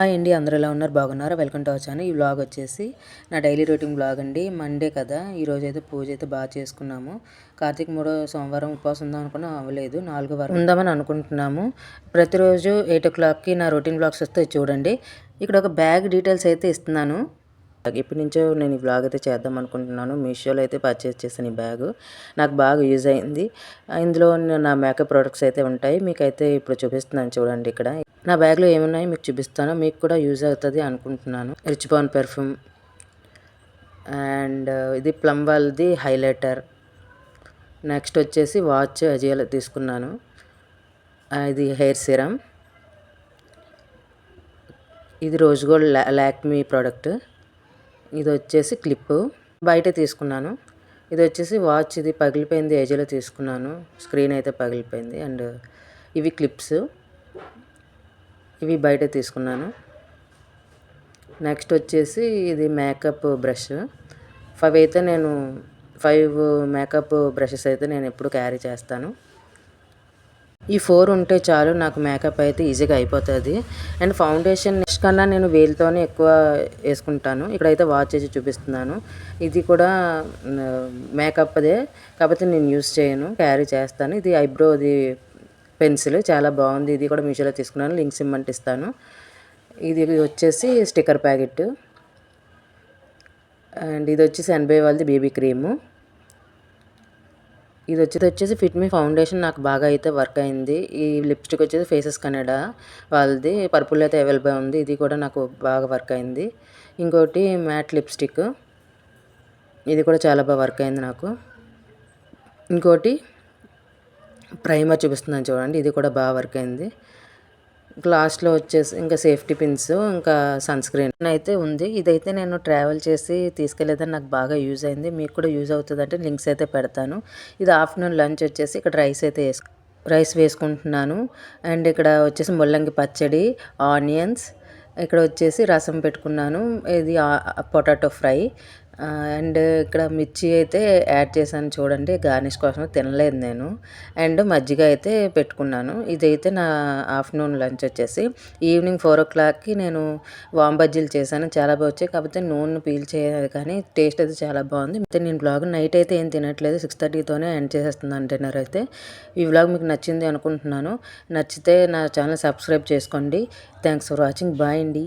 Hi అండి, అందరూ ఎలా ఉన్నారు? బాగున్నారా? Welcome to our channel. ఈ వ్లాగ్ వచ్చేసి నా డైలీ రొటీన్ వ్లాగ్ అండి. మండే కదా, ఈరోజు అయితే పూజ అయితే బాగా చేసుకున్నాము. కార్తీక 3వ సోమవారం ఉపవాసం ఉందాం అనుకున్నా, అవ్వలేదు. 4వ వారం ఉందామని అనుకుంటున్నాము. ప్రతిరోజు 8 o'clockకి నా రొటీన్ వ్లాగ్స్ వస్తే చూడండి. ఇక్కడ ఒక బ్యాగ్ డీటెయిల్స్ అయితే ఇస్తున్నాను. ఇప్పటి నుంచో నేను ఈ వ్లాగ్ అయితే చేద్దాం అనుకుంటున్నాను. మీషోలో అయితే పర్చేస్ చేశాను ఈ బ్యాగ్. నాకు బాగా యూజ్ అయింది. ఇందులో నా మేకప్ ప్రొడక్ట్స్ అయితే ఉంటాయి. మీకైతే ఇప్పుడు చూపిస్తున్నాను చూడండి. ఇక్కడ నా బ్యాగ్లో ఏమున్నాయో మీకు చూపిస్తాను. మీకు కూడా యూజ్ అవుతుంది అనుకుంటున్నాను. రిచ్ బాన్ పెర్ఫ్యూమ్ అండ్ ఇది ప్లమ్ వాళ్ళది హైలైటర్. నెక్స్ట్ వచ్చేసి వాచ్ అజియోలో తీసుకున్నాను. ఇది హెయిర్ సిరమ్. ఇది రోజ్ గోల్డ్ లాక్మీ ప్రోడక్ట్. ఇది వచ్చేసి క్లిప్పు బయట తీసుకున్నాను. ఇది వచ్చేసి వాచ్, ఇది పగిలిపోయింది, ఏజీలో తీసుకున్నాను. స్క్రీన్ అయితే పగిలిపోయింది. అండ్ ఇవి క్లిప్స్, ఇవి బయట తీసుకున్నాను. నెక్స్ట్ వచ్చేసి ఇది మేకప్ బ్రష్. 5 మేకప్ బ్రషెస్ అయితే నేను ఎప్పుడు క్యారీ చేస్తాను. ఈ 4 ఉంటే చాలు, నాకు మేకప్ అయితే ఈజీగా అయిపోతుంది. అండ్ ఫౌండేషన్ నెక్స్ట్ కన్నా నేను వేలుతోనే ఎక్కువ వేసుకుంటాను. ఇక్కడైతే వాచ్ చేసి చూపిస్తున్నాను. ఇది కూడా మేకప్దే, కాకపోతే నేను యూస్ చేయను, క్యారీ చేస్తాను. ఇది ఐబ్రోది పెన్సిల్, చాలా బాగుంది. ఇది కూడా మీషోలో తీసుకున్నాను, లింక్స్ ఇమ్మంటే ఇస్తాను. ఇది వచ్చేసి స్టిక్కర్ ప్యాకెట్. అండ్ ఇది వచ్చేసి ఎన్బై వాళ్ళది బేబీ క్రీము. ఇది వచ్చేసి ఫిట్ మీ ఫౌండేషన్, నాకు బాగా అయితే వర్క్ అయింది. ఈ లిప్స్టిక్ వచ్చేసి ఫేసెస్ కెనడా వాళ్ళది, పర్పుల్ అయితే అవైలబుల్ ఉంది. ఇది కూడా నాకు బాగా వర్క్ అయింది. ఇంకోటి మ్యాట్ లిప్స్టిక్, ఇది కూడా చాలా బాగా వర్క్ అయింది నాకు. ఇంకోటి ప్రైమర్ చూపిస్తున్నాను చూడండి, ఇది కూడా బాగా వర్క్ అయింది. లాస్ట్లో వచ్చేసి ఇంకా సేఫ్టీ పిన్స్, ఇంకా సన్ స్క్రీన్ అయితే ఉంది. ఇదైతే నేను ట్రావెల్ చేసి తీసుకెళ్ళేదని నాకు బాగా యూజ్ అయింది. మీకు కూడా యూజ్ అవుతుంది అంటే లింక్స్ అయితే పెడతాను. ఇది ఆఫ్టర్నూన్ లంచ్ వచ్చేసి ఇక్కడ రైస్ వేసుకుంటున్నాను. అండ్ ఇక్కడ వచ్చేసి ముల్లంగి పచ్చడి, ఆనియన్స్, ఇక్కడ వచ్చేసి రసం పెట్టుకున్నాను. ఇది పొటాటో ఫ్రై. అండ్ ఇక్కడ మిర్చి అయితే యాడ్ చేశాను చూడండి, గార్నిష్ కోసం. తినలేదు నేను. అండ్ మజ్జిగ అయితే పెట్టుకున్నాను. ఇదైతే నా ఆఫ్టర్నూన్ లంచ్ వచ్చేసి. ఈవినింగ్ 4 o'clockకి నేను వామ్ బజ్జీలు చేశాను, చాలా బాగా వచ్చాయి. కాకపోతే నూనె పీల్చేది, కానీ టేస్ట్ అయితే చాలా బాగుంది. అయితే నేను బ్లాగ్ నైట్ అయితే ఏం తినట్లేదు, 6:30తోనే ఎండ్ చేసేస్తున్నాను డిన్నర్ అయితే. ఈ వ్లాగ్ మీకు నచ్చింది అనుకుంటున్నాను. నచ్చితే నా ఛానల్ సబ్స్క్రైబ్ చేసుకోండి. Thanks for watching. బాయ్ అండి.